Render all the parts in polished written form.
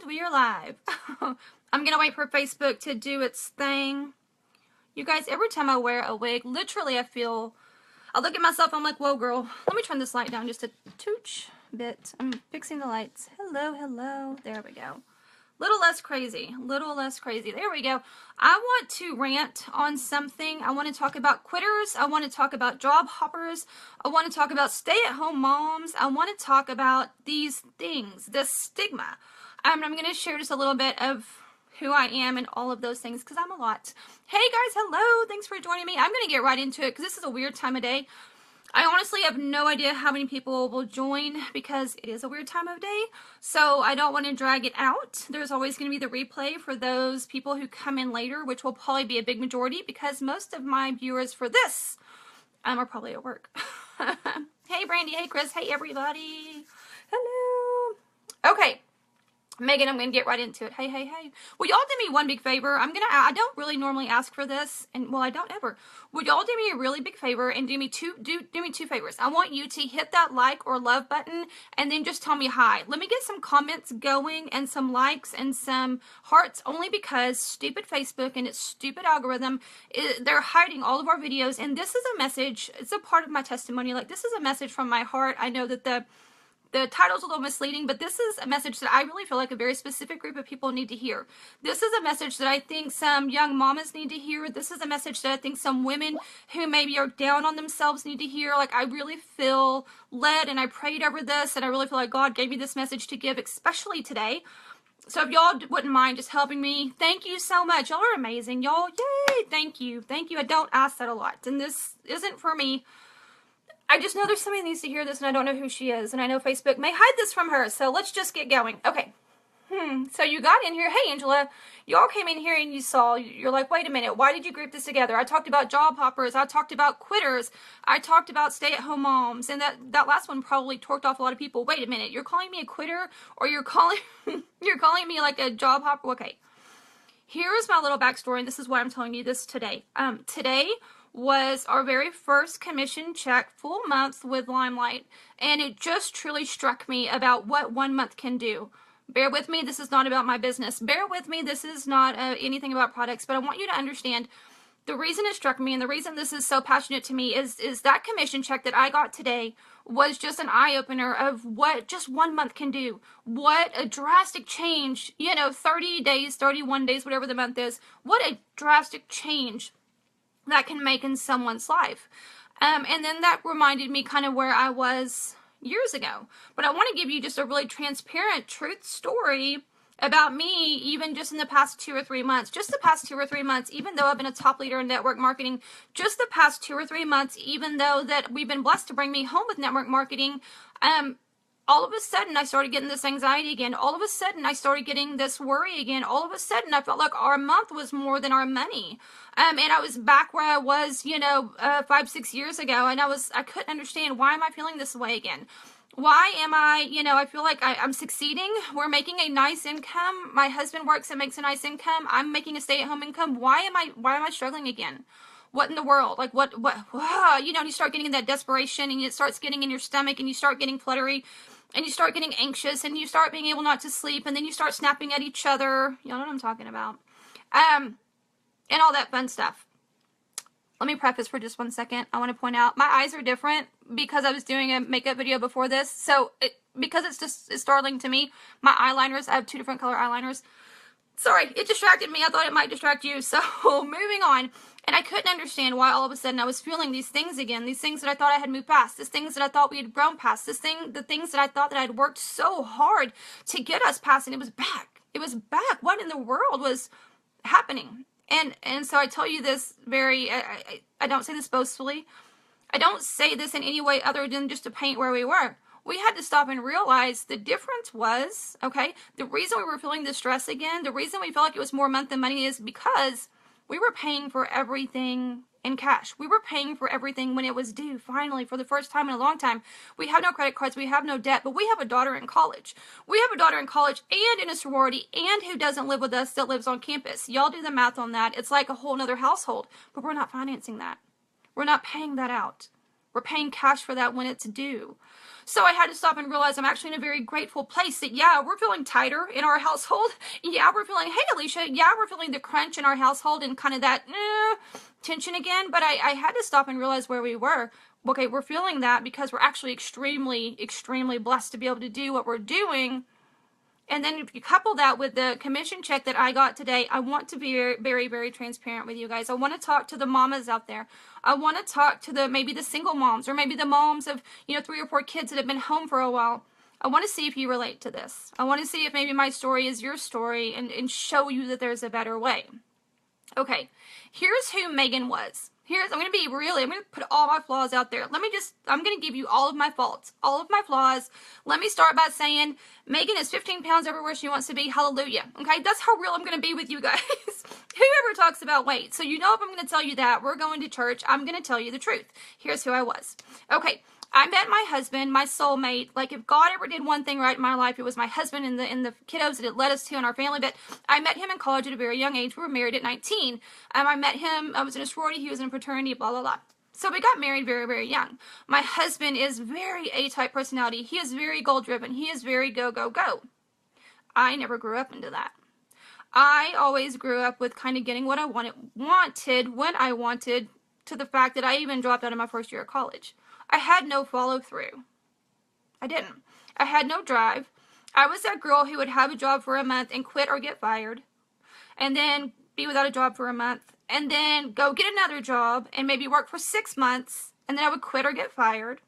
We are live. I'm gonna wait for Facebook to do its thing. You guys, every time I wear a wig, literally I look at myself, I'm like, whoa girl, let me turn this light down just a tooch bit. I'm fixing the lights. Hello, hello. There we go. Little less crazy. Little less crazy. There we go. I want to rant on something. I want to talk about quitters. I want to talk about job hoppers. I want to talk about stay-at-home moms. I want to talk about these things, the stigma. I'm going to share just a little bit of who I am and all of those things because I'm a lot. Hey guys, hello. Thanks for joining me. I'm going to get right into it because this is a weird time of day. I honestly have no idea how many people will join because it is a weird time of day, so I don't want to drag it out. There's always going to be the replay for those people who come in later, which will probably be a big majority because most of my viewers for this are probably at work. Hey Brandy, hey Chris, hey everybody. Hello. Okay. Megan, I'm going to get right into it. Hey, hey, hey. Will y'all do me one big favor? I don't really normally ask for this, and well, I don't ever. Would y'all do me a really big favor and do me two favors? I want you to hit that like or love button and then just tell me hi. Let me get some comments going and some likes and some hearts only because stupid Facebook and its stupid algorithm, they're hiding all of our videos, and this is a message. It's a part of my testimony. Like, this is a message from my heart. I know that the title's a little misleading, but this is a message that I really feel like a very specific group of people need to hear. This is a message that I think some young mamas need to hear. This is a message that I think some women who maybe are down on themselves need to hear. Like, I really feel led, and I prayed over this, and I really feel like God gave me this message to give, especially today. So if y'all wouldn't mind just helping me, thank you so much. Y'all are amazing. Y'all, yay, thank you. Thank you. I don't ask that a lot, and this isn't for me. I just know there's somebody that needs to hear this, and I don't know who she is, and I know Facebook may hide this from her, so let's just get going. Okay. So you got in here. Hey, Angela. You all came in here and you're like, wait a minute, why did you group this together? I talked about job hoppers. I talked about quitters. I talked about stay-at-home moms, and that last one probably torqued off a lot of people. Wait a minute, you're calling me a quitter, or you're calling me like a job hopper? Okay. Here's my little backstory, and this is why I'm telling you this today. Today was our very first commission check full month with Limelight, and it just truly struck me about what 1 month can do. Bear with me, this is not about my business. Bear with me, this is not anything about products, but I want you to understand the reason it struck me and the reason this is so passionate to me is that commission check that I got today was just an eye-opener of what just 1 month can do. What a drastic change, 30 days, 31 days, whatever the month is, what a drastic change that can make in someone's life. And then that reminded me kind of where I was years ago. But I want to give you just a really transparent truth story about me, even just in the past 2 or 3 months. Just the past 2 or 3 months, even though I've been a top leader in network marketing, just the past 2 or 3 months, even though that we've been blessed to bring me home with network marketing, all of a sudden I started getting this anxiety again. All of a sudden I started getting this worry again. All of a sudden I felt like our month was more than our money. And I was back where I was, 5-6 years ago, and I couldn't understand, why am I feeling this way again? Why am I feel like I'm succeeding. We're making a nice income. My husband works and makes a nice income. I'm making a stay-at-home income. Why am I struggling again? What in the world? Like, what, and you start getting that desperation, and it starts getting in your stomach, and you start getting fluttery, and you start getting anxious, and you start being able not to sleep, and then you start snapping at each other. You know what I'm talking about. And all that fun stuff. Let me preface for just 1 second. I want to point out, my eyes are different because I was doing a makeup video before this. So, because it's startling to me, my eyeliners, I have 2 different color eyeliners. Sorry, it distracted me. I thought it might distract you. So, moving on. And I couldn't understand why all of a sudden I was feeling these things again. These things that I thought I had moved past. These things that I thought we had grown past. The things that I thought that I had worked so hard to get us past. And it was back. It was back. What in the world was happening? And so I tell you this I don't say this boastfully. I don't say this in any way other than just to paint where we were. We had to stop and realize the difference was, okay, the reason we were feeling the stress again, the reason we felt like it was more month than money is because we were paying for everything in cash. We were paying for everything when it was due, finally, for the first time in a long time. We have no credit cards, we have no debt, but we have a daughter in college. We have a daughter in college and in a sorority and who doesn't live with us, that lives on campus. Y'all do the math on that. It's like a whole nother household, but we're not financing that. We're not paying that out. We're paying cash for that when it's due. So I had to stop and realize I'm actually in a very grateful place that, yeah, we're feeling tighter in our household. Yeah, we're feeling, hey, Alicia, yeah, we're feeling the crunch in our household and kind of that tension again. But I had to stop and realize where we were. Okay, we're feeling that because we're actually extremely, extremely blessed to be able to do what we're doing. And then if you couple that with the commission check that I got today, I want to be very, very, very transparent with you guys. I want to talk to the mamas out there. I want to talk to maybe the single moms, or maybe the moms of, 3 or 4 kids that have been home for a while. I want to see if you relate to this. I want to see if maybe my story is your story and show you that there's a better way. Okay, here's who Megan was. I'm going to put all my flaws out there. I'm going to give you all of my faults, all of my flaws. Let me start by saying Megan is 15 pounds over where she wants to be. Hallelujah. Okay, that's how real I'm going to be with you guys. Whoever talks about weight. So you know if I'm going to tell you that, we're going to church, I'm going to tell you the truth. Here's who I was. Okay, I met my husband, my soulmate. Like, if God ever did one thing right in my life, it was my husband and the kiddos that it led us to in our family. But I met him in college at a very young age. We were married at 19. I met him, I was in a sorority, he was in a fraternity, blah, blah, blah. So we got married very, very young. My husband is very A-type personality. He is very goal-driven. He is very go, go, go. I never grew up into that. I always grew up with kind of getting what I wanted when I wanted, to the fact that I even dropped out of my first year of college. I had no follow-through. I didn't. I had no drive. I was that girl who would have a job for a month and quit or get fired, and then be without a job for a month, and then go get another job and maybe work for 6 months, and then I would quit or get fired,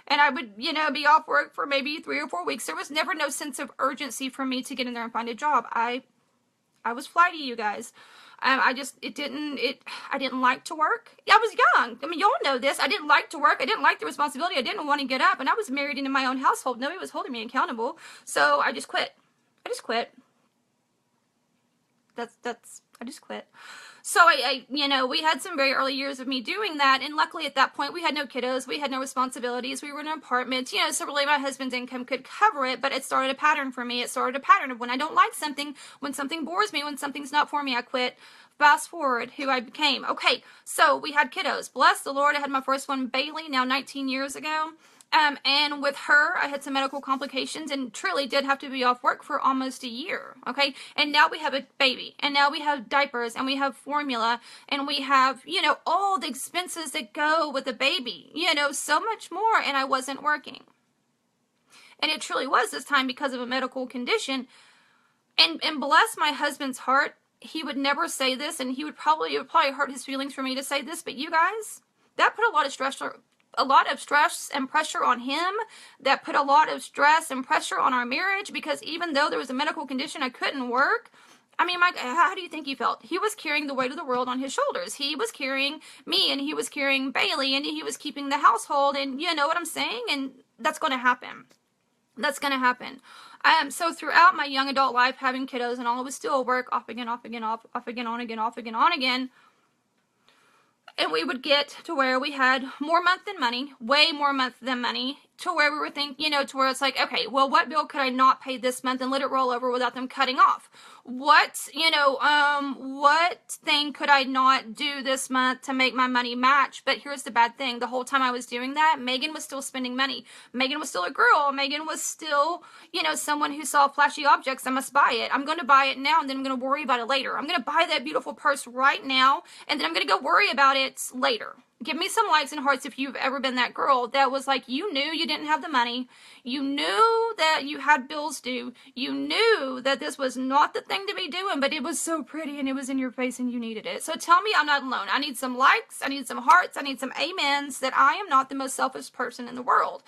and I would, be off work for maybe 3 or 4 weeks. There was never no sense of urgency for me to get in there and find a job. I was flighty, you guys. I didn't like to work. I was young. I mean, y'all know this. I didn't like to work. I didn't like the responsibility. I didn't want to get up. And I was married into my own household. Nobody was holding me accountable. So I just quit. I just quit. I just quit. So we had some very early years of me doing that. And luckily at that point, we had no kiddos. We had no responsibilities. We were in an apartment, so really my husband's income could cover it. But it started a pattern for me. It started a pattern of when I don't like something, when something bores me, when something's not for me, I quit. Fast forward, who I became. Okay, so we had kiddos. Bless the Lord, I had my first one, Bailey, now 19 years ago. And with her, I had some medical complications and truly did have to be off work for almost a year, okay? And now we have a baby, and now we have diapers, and we have formula, and we have, all the expenses that go with a baby, so much more, and I wasn't working. And it truly was this time because of a medical condition. And bless my husband's heart, he would never say this, and it would probably hurt his feelings for me to say this, but you guys, that put a lot of stress and pressure on him. That put a lot of stress and pressure on our marriage, because even though there was a medical condition, I couldn't work. I mean, Mike, how do you think he felt? He was carrying the weight of the world on his shoulders. He was carrying me, and he was carrying Bailey, and he was keeping the household, and you know what I'm saying? And that's going to happen. That's going to happen. So throughout my young adult life, having kiddos and all, it was still work, off again, off again, off again, on again, off again, on again. And we would get to where we had more month than money, way more month than money, to where we were thinking, to where it's like, okay, well, what bill could I not pay this month and let it roll over without them cutting off? What thing could I not do this month to make my money match? But here's the bad thing. The whole time I was doing that, Megan was still spending money. Megan was still a girl. Megan was still, someone who saw flashy objects. I must buy it. I'm going to buy it now, and then I'm going to worry about it later. I'm going to buy that beautiful purse right now, and then I'm going to go worry about it later. Give me some likes and hearts if you've ever been that girl that was like, you knew you didn't have the money. You knew that you had bills due. You knew that this was not the thing to be doing, but it was so pretty and it was in your face and you needed it. So tell me I'm not alone. I need some likes. I need some hearts. I need some amens that I am not the most selfish person in the world.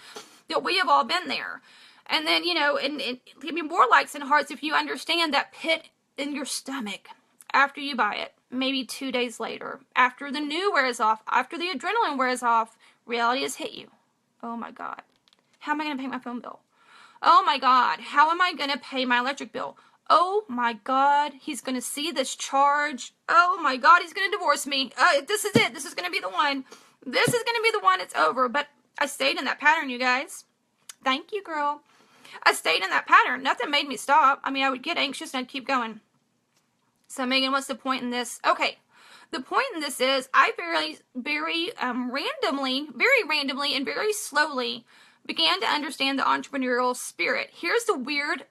That we have all been there. And then, and give me more likes and hearts if you understand that pit in your stomach after you buy it. Maybe 2 days later, after the new wears off, after the adrenaline wears off, reality has hit you. Oh my God. How am I going to pay my phone bill? Oh my God. How am I going to pay my electric bill? Oh my God. He's going to see this charge. Oh my God. He's going to divorce me. This is it. This is going to be the one. This is going to be the one. It's over. But I stayed in that pattern, you guys. Thank you, girl. I stayed in that pattern. Nothing made me stop. I mean, I would get anxious and I'd keep going. So, Megan, what's the point in this? Okay, The point in this is I very randomly and very slowly began to understand the entrepreneurial spirit. Here's the weird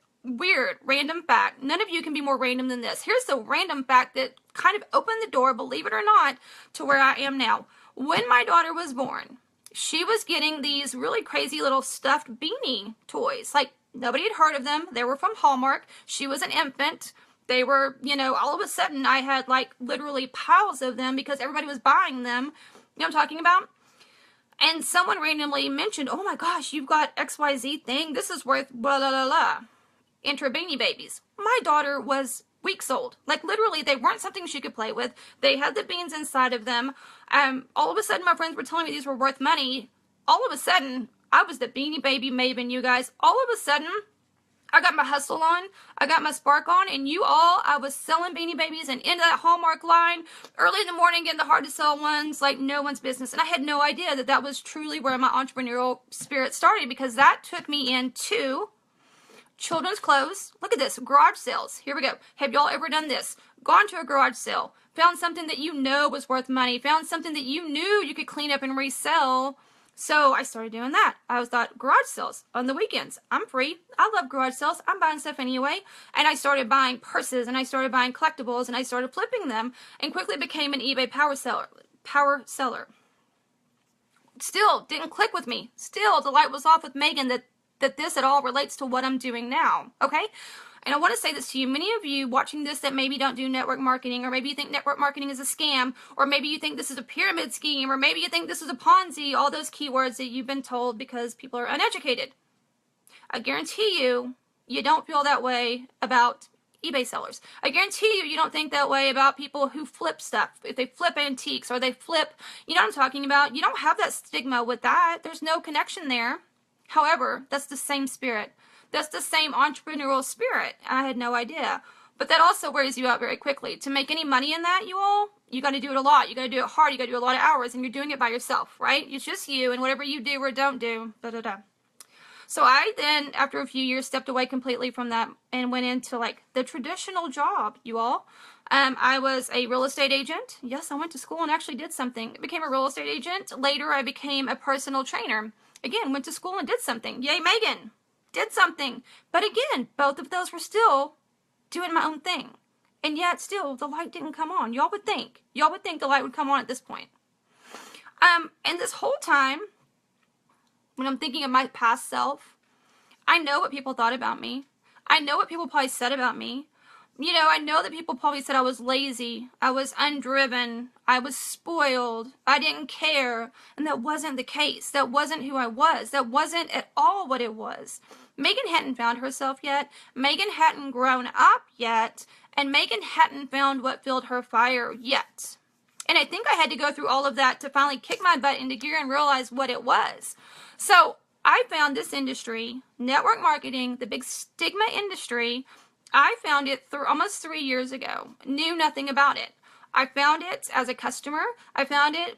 random fact. None of you can be more random than this. Here's the random fact that kind of opened the door, believe it or not, to where I am now. When my daughter was born, she was getting these really crazy little stuffed beanie toys. Like, nobody had heard of them. They were from Hallmark. She was an infant. They were, you know, all of a sudden I had like literally piles of them because everybody was buying them. You know what I'm talking about? And someone randomly mentioned, oh my gosh, you've got XYZ thing. This is worth blah, blah, blah, blah. Enter Beanie Babies. My daughter was weeks old. Like literally they weren't something she could play with. They had the beans inside of them. All of a sudden my friends were telling me these were worth money. All of a sudden I was the Beanie Baby maven, you guys. All of a sudden I got my hustle on, I got my spark on, and I was selling Beanie Babies and into that Hallmark line early in the morning, getting the hard to sell ones like no one's business. And I had no idea that that was truly where my entrepreneurial spirit started, because that took me into children's clothes. Look at this, garage sales. Here we go. Have y'all ever done this? Gone to a garage sale, found something that you know was worth money, found something that you knew you could clean up and resell. So I started doing that. I thought, garage sales on the weekends. I'm free. I love garage sales. I'm buying stuff anyway. And I started buying purses, and I started buying collectibles, and I started flipping them, and quickly became an eBay power seller. Still didn't click with me. Still, the light was off with Megan that this at all relates to what I'm doing now. Okay? And I want to say this to you. Many of you watching this that maybe don't do network marketing, or maybe you think network marketing is a scam, or maybe you think this is a pyramid scheme, or maybe you think this is a Ponzi, all those keywords that you've been told because people are uneducated. I guarantee you, you don't feel that way about eBay sellers. I guarantee you, you don't think that way about people who flip stuff. If they flip antiques or they flip, you know what I'm talking about? You don't have that stigma with that. There's no connection there. However, that's the same spirit. That's the same entrepreneurial spirit. I had no idea. But that also wears you out very quickly. To make any money in that, you got to do it a lot. You got to do it hard. You got to do a lot of hours, and you're doing it by yourself, right? It's just you, and whatever you do or don't do, da-da-da. So I then, after a few years, stepped away completely from that and went into like the traditional job, you all. I was a real estate agent. Yes, I went to school and actually did something. I became a real estate agent. Later, I became a personal trainer. Again, went to school and did something. Yay, Megan! Did something. But again, both of those were still doing my own thing. And yet still the light didn't come on. Y'all would think the light would come on at this point. And this whole time, when I'm thinking of my past self, I know what people thought about me. I know what people probably said about me. You know, I know that people probably said I was lazy, I was undriven, I was spoiled, I didn't care, and that wasn't the case. That wasn't who I was. That wasn't at all what it was. Megan hadn't found herself yet. Megan hadn't grown up yet, and Megan hadn't found what filled her fire yet. And I think I had to go through all of that to finally kick my butt into gear and realize what it was. So I found this industry, network marketing, the big stigma industry. I found it almost 3 years ago. Knew nothing about it. I found it as a customer. I found it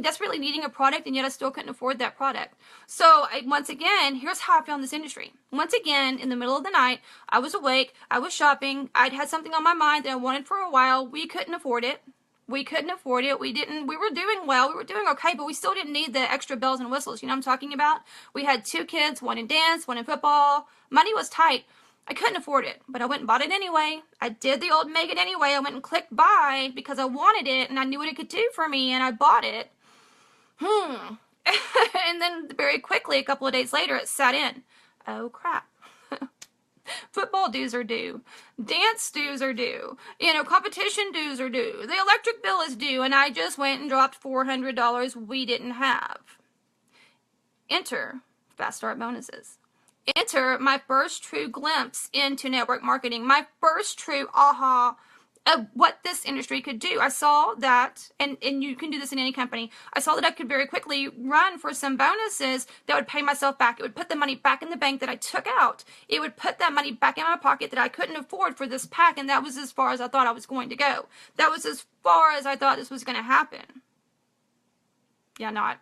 desperately needing a product, and yet I still couldn't afford that product. So once again, here's how I found this industry. Once again, in the middle of the night, I was awake. I was shopping. I'd had something on my mind that I wanted for a while. We couldn't afford it. We couldn't afford it. We were doing well. We were doing okay, but we still didn't need the extra bells and whistles. You know what I'm talking about? We had 2 kids, one in dance, one in football. Money was tight. I couldn't afford it, but I went and bought it anyway. I did the old Megan anyway. I went and clicked buy because I wanted it and I knew what it could do for me, and I bought it. And then very quickly, a couple of days later, it sat in. Oh, crap. Football dues are due. Dance dues are due. You know, competition dues are due. The electric bill is due, and I just went and dropped $400 we didn't have. Enter Fast Start bonuses. Enter my first true glimpse into network marketing, my first true aha of what this industry could do. I saw that, and you can do this in any company, I saw that I could very quickly run for some bonuses that would pay myself back. It would put the money back in the bank that I took out. It would put that money back in my pocket that I couldn't afford for this pack, and that was as far as I thought I was going to go. That was as far as I thought this was going to happen. Yeah, not.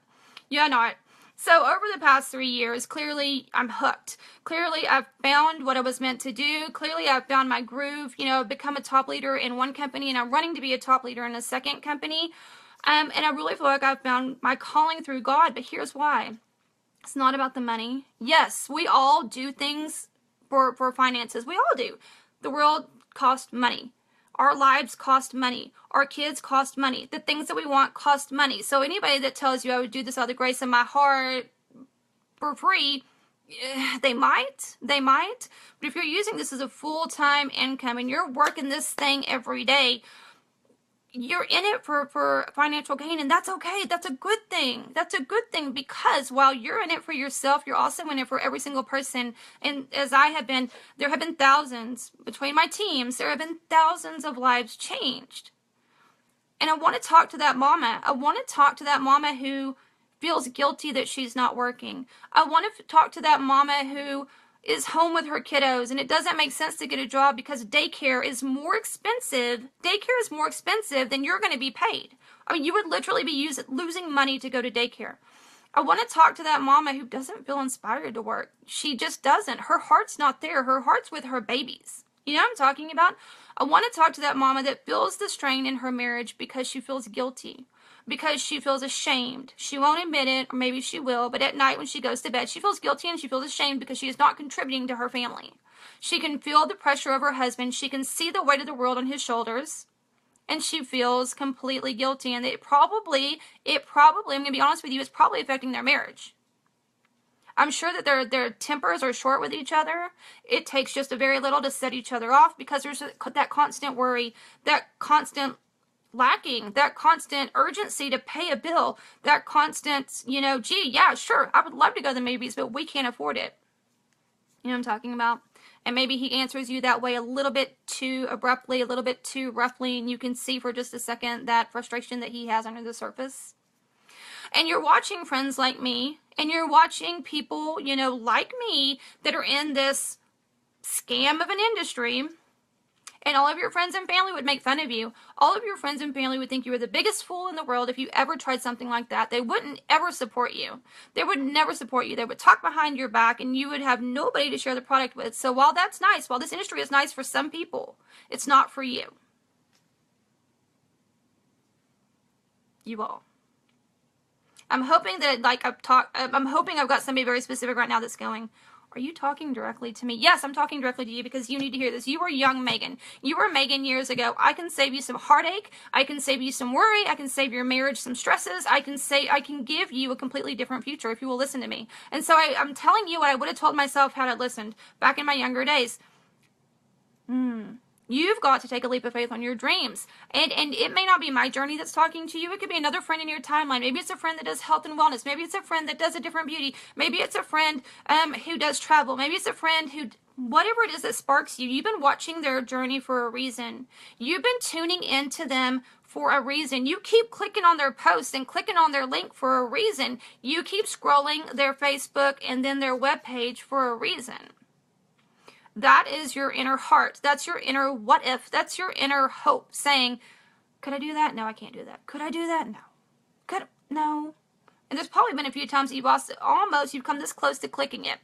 So over the past 3 years, clearly I'm hooked. Clearly I've found what I was meant to do. Clearly I've found my groove, you know, become a top leader in one company, and I'm running to be a top leader in a second company. And I really feel like I've found my calling through God, but here's why. It's not about the money. Yes, we all do things for finances. We all do. The world costs money. Our lives cost money. Our kids cost money. The things that we want cost money. So anybody that tells you I would do this out of the grace of my heart for free, they might. But if you're using this as a full-time income and you're working this thing every day, you're in it for financial gain, and that's okay. That's a good thing. That's a good thing, because while you're in it for yourself, you're also in it for every single person. And as I have been, there have been thousands between my teams. There have been thousands of lives changed. And I want to talk to that mama. I want to talk to that mama who feels guilty that she's not working. I want to talk to that mama who is home with her kiddos, and it doesn't make sense to get a job because daycare is more expensive. Daycare is more expensive than you're going to be paid. I mean, you would literally be losing money to go to daycare. I want to talk to that mama who doesn't feel inspired to work. She just doesn't. Her heart's not there. Her heart's with her babies. You know what I'm talking about? I want to talk to that mama that feels the strain in her marriage because she feels guilty, because she feels ashamed. She won't admit it, or maybe she will, but at night when she goes to bed, she feels guilty and she feels ashamed because she is not contributing to her family. She can feel the pressure of her husband. She can see the weight of the world on his shoulders, and she feels completely guilty. And it probably, I'm going to be honest with you, it's probably affecting their marriage. I'm sure that their tempers are short with each other. It takes just a very little to set each other off because there's that constant worry, that constant lacking, that constant urgency to pay a bill, that constant, you know, gee, yeah, sure, I would love to go to the movies, but we can't afford it. You know what I'm talking about? And maybe he answers you that way a little bit too abruptly, a little bit too roughly, and you can see for just a second that frustration that he has under the surface. And you're watching friends like me, and you're watching people, you know, like me that are in this scam of an industry. And all of your friends and family would make fun of you. All of your friends and family would think you were the biggest fool in the world if you ever tried something like that. They wouldn't ever support you. They would never support you. They would talk behind your back, and you would have nobody to share the product with. So while that's nice, while this industry is nice for some people, it's not for you. You all. I'm hoping that, I'm hoping I've got somebody very specific right now that's going, are you talking directly to me? Yes, I'm talking directly to you because you need to hear this. You were young Megan. You were Megan years ago. I can save you some heartache. I can save you some worry. I can save your marriage some stresses. I can give you a completely different future if you will listen to me. And so I'm telling you what I would have told myself had I listened back in my younger days. You've got to take a leap of faith on your dreams. And it may not be my journey that's talking to you. It could be another friend in your timeline. Maybe it's a friend that does health and wellness. Maybe it's a friend that does a different beauty. Maybe it's a friend who does travel. Maybe it's a friend who, whatever it is that sparks you, you've been watching their journey for a reason. You've been tuning into them for a reason. You keep clicking on their posts and clicking on their link for a reason. You keep scrolling their Facebook and then their webpage for a reason. That is your inner heart. That's your inner what if. That's your inner hope saying, could I do that? No, I can't do that. Could I do that? No. No. And there's probably been a few times that you've come this close to clicking it.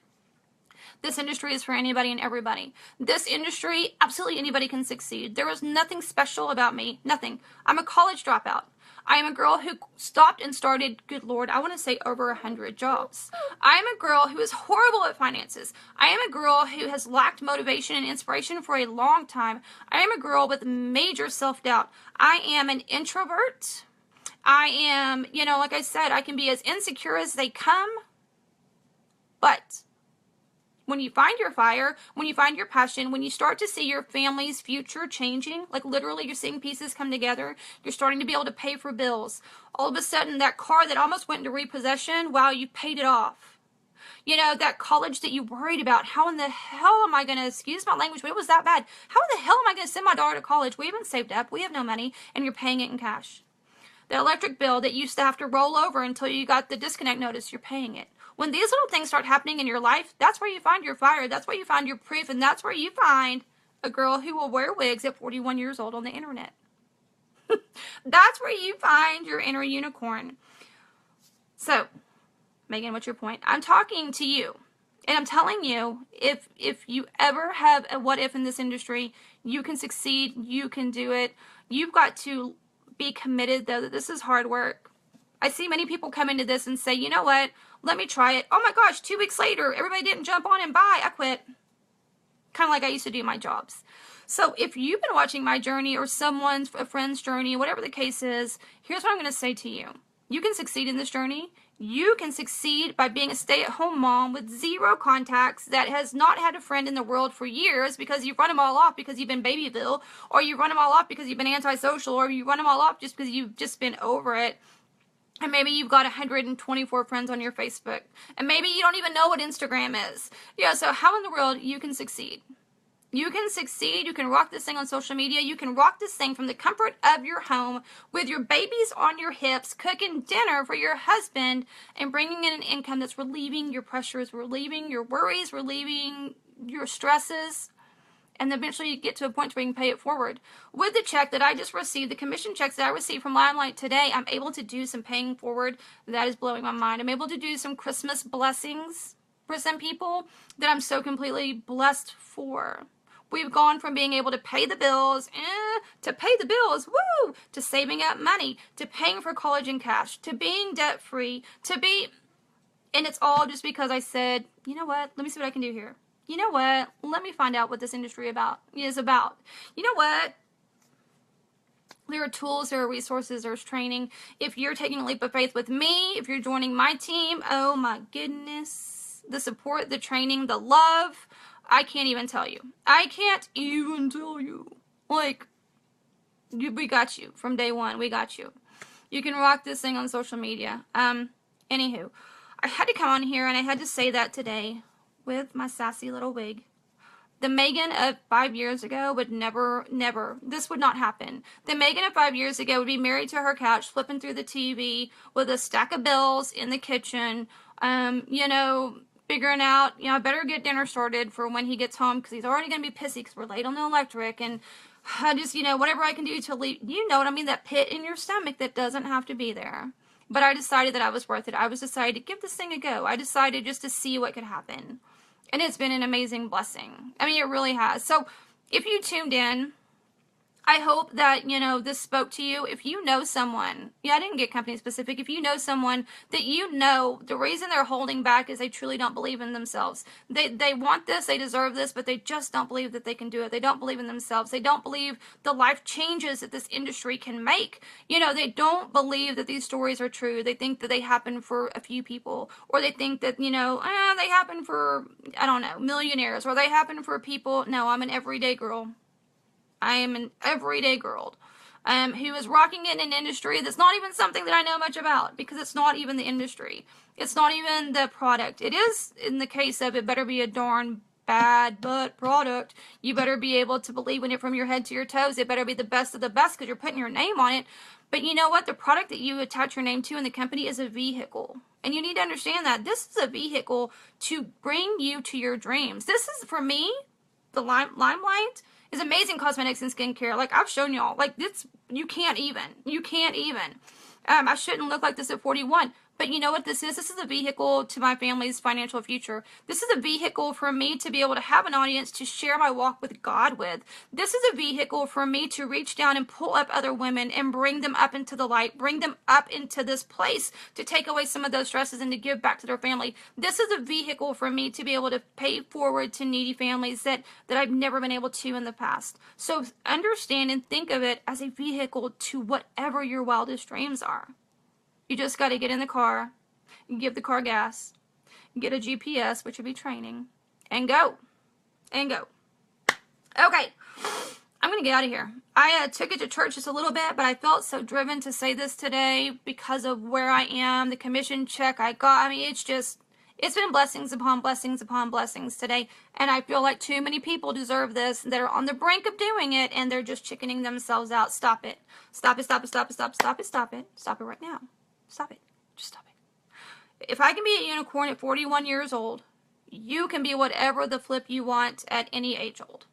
This industry is for anybody and everybody. This industry, absolutely anybody can succeed. There is nothing special about me. Nothing. I'm a college dropout. I am a girl who stopped and started, good Lord, I want to say over 100 jobs. I am a girl who is horrible at finances. I am a girl who has lacked motivation and inspiration for a long time. I am a girl with major self-doubt. I am an introvert. I am, you know, like I said, I can be as insecure as they come. But when you find your fire, when you find your passion, when you start to see your family's future changing, like literally you're seeing pieces come together, you're starting to be able to pay for bills. All of a sudden, that car that almost went into repossession, wow, you paid it off. You know, that college that you worried about, how in the hell am I going to, excuse my language, but it was that bad. How in the hell am I going to send my daughter to college? We haven't saved up. We have no money, and you're paying it in cash. The electric bill that used to have to roll over until you got the disconnect notice, you're paying it. When these little things start happening in your life, that's where you find your fire. That's where you find your proof. And that's where you find a girl who will wear wigs at 41 years old on the internet. That's where you find your inner unicorn. So, Megan, what's your point? I'm talking to you. And I'm telling you, if you ever have a what if in this industry, you can succeed, you can do it. You've got to be committed, though, that this is hard work. I see many people come into this and say, you know what, let me try it. Oh my gosh, 2 weeks later, everybody didn't jump on and buy. I quit. Kind of like I used to do my jobs. So if you've been watching my journey or a friend's journey, whatever the case is, here's what I'm going to say to you. You can succeed in this journey. You can succeed by being a stay-at-home mom with 0 contacts that has not had a friend in the world for years because you've run them all off because you've been Babyville, or you run them all off because you've been antisocial, or you run them all off just because you've just been over it. And maybe you've got 124 friends on your Facebook. And maybe you don't even know what Instagram is. Yeah, so how in the world you can succeed? You can succeed. You can rock this thing on social media. You can rock this thing from the comfort of your home with your babies on your hips, cooking dinner for your husband, and bringing in an income that's relieving your pressures, relieving your worries, relieving your stresses, and eventually you get to a point where you can pay it forward. With the check that I just received, the commission checks that I received from Limelight today, I'm able to do some paying forward. That is blowing my mind. I'm able to do some Christmas blessings for some people that I'm so completely blessed for. We've gone from being able to pay the bills, to pay the bills, woo, to saving up money, to paying for college in cash, to being debt-free, and it's all just because I said, you know what, let me see what I can do here. You know what, let me find out what this industry is about. You know what, there are tools, there are resources, there's training. If you're taking a leap of faith with me, if you're joining my team, oh my goodness, the support, the training, the love, I can't even tell you. I can't even tell you. Like, we got you from day one. We got you. You can rock this thing on social media. Anywho, I had to come on here and I had to say that today with my sassy little wig. The Megan of 5 years ago would never, this would not happen. The Megan of 5 years ago would be married to her couch, flipping through the TV with a stack of bills in the kitchen, figuring out, I better get dinner started for when he gets home because he's already going to be pissy because we're late on the electric, and I just, whatever I can do to leave, what I mean, that pit in your stomach that doesn't have to be there. But I decided that I was worth it. I was decided to give this thing a go. I decided just to see what could happen. And it's been an amazing blessing. I mean, it really has. So if you tuned in, I hope that, this spoke to you. If you know someone, I didn't get company specific. If you know someone that the reason they're holding back is they truly don't believe in themselves. They want this, they deserve this, but they just don't believe that they can do it. They don't believe in themselves. They don't believe the life changes that this industry can make. They don't believe that these stories are true. They think that they happen for a few people, or they think that, they happen for, I don't know, millionaires, or they happen for people. No, I'm an everyday girl. I am an everyday girl who is rocking in an industry that's not even something that I know much about, because it's not even the industry. It's not even the product. It is, in the case of, it better be a darn bad butt product. You better be able to believe in it from your head to your toes. It better be the best of the best because you're putting your name on it. But you know what? The product that you attach your name to in the company is a vehicle. And you need to understand that this is a vehicle to bring you to your dreams. This is, for me, the Limelight is amazing cosmetics and skincare. Like, I've shown y'all. Like, this, you can't even. I shouldn't look like this at 41. But you know what this is? This is a vehicle to my family's financial future. This is a vehicle for me to be able to have an audience to share my walk with God with. This is a vehicle for me to reach down and pull up other women and bring them up into the light, bring them up into this place to take away some of those stresses and to give back to their family. This is a vehicle for me to be able to pay forward to needy families that I've never been able to in the past. So understand and think of it as a vehicle to whatever your wildest dreams are. You just got to get in the car, give the car gas, get a GPS, which would be training, and go. Okay, I'm going to get out of here. I took it to church just a little bit, but I felt so driven to say this today because of where I am, the commission check I got. I mean, it's been blessings upon blessings upon blessings today, and I feel like too many people deserve this that are on the brink of doing it, and they're just chickening themselves out. Stop it. Stop it right now. Stop it. Just stop it. If I can be a unicorn at 41 years old, you can be whatever the flip you want at any age old.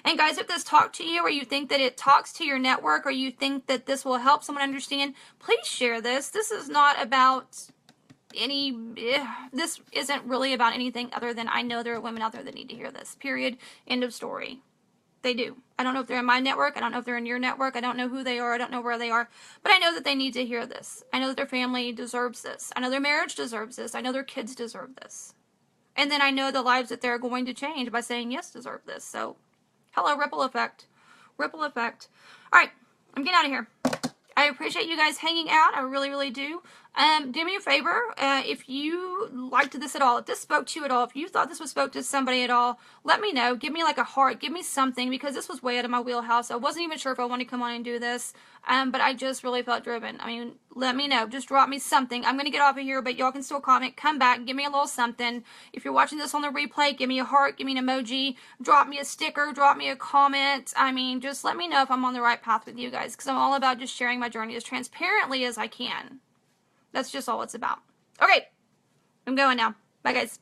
And guys, if this talked to you, or you think that it talks to your network, or you think that this will help someone understand, please share this. This is not about this isn't really about anything other than I know there are women out there that need to hear this. Period. End of story. They do. I don't know if they're in my network. I don't know if they're in your network. I don't know who they are. I don't know where they are. But I know that they need to hear this. I know that their family deserves this. I know their marriage deserves this. I know their kids deserve this. And then I know the lives that they're going to change by saying yes deserve this. So, hello, ripple effect. Ripple effect. All right, I'm getting out of here. I appreciate you guys hanging out. I really, really do. Do me a favor, if you liked this at all, if this spoke to you at all, if you thought this was spoke to somebody at all, let me know. Give me like a heart. Give me something, because this was way out of my wheelhouse. I wasn't even sure if I wanted to come on and do this, but I just really felt driven. I mean, let me know. Just drop me something. I'm going to get off of here, but y'all can still comment. Come back. Give me a little something. If you're watching this on the replay, give me a heart. Give me an emoji. Drop me a sticker. Drop me a comment. I mean, just let me know if I'm on the right path with you guys, because I'm all about just sharing my journey as transparently as I can. That's just all it's about. Okay, I'm going now. Bye, guys.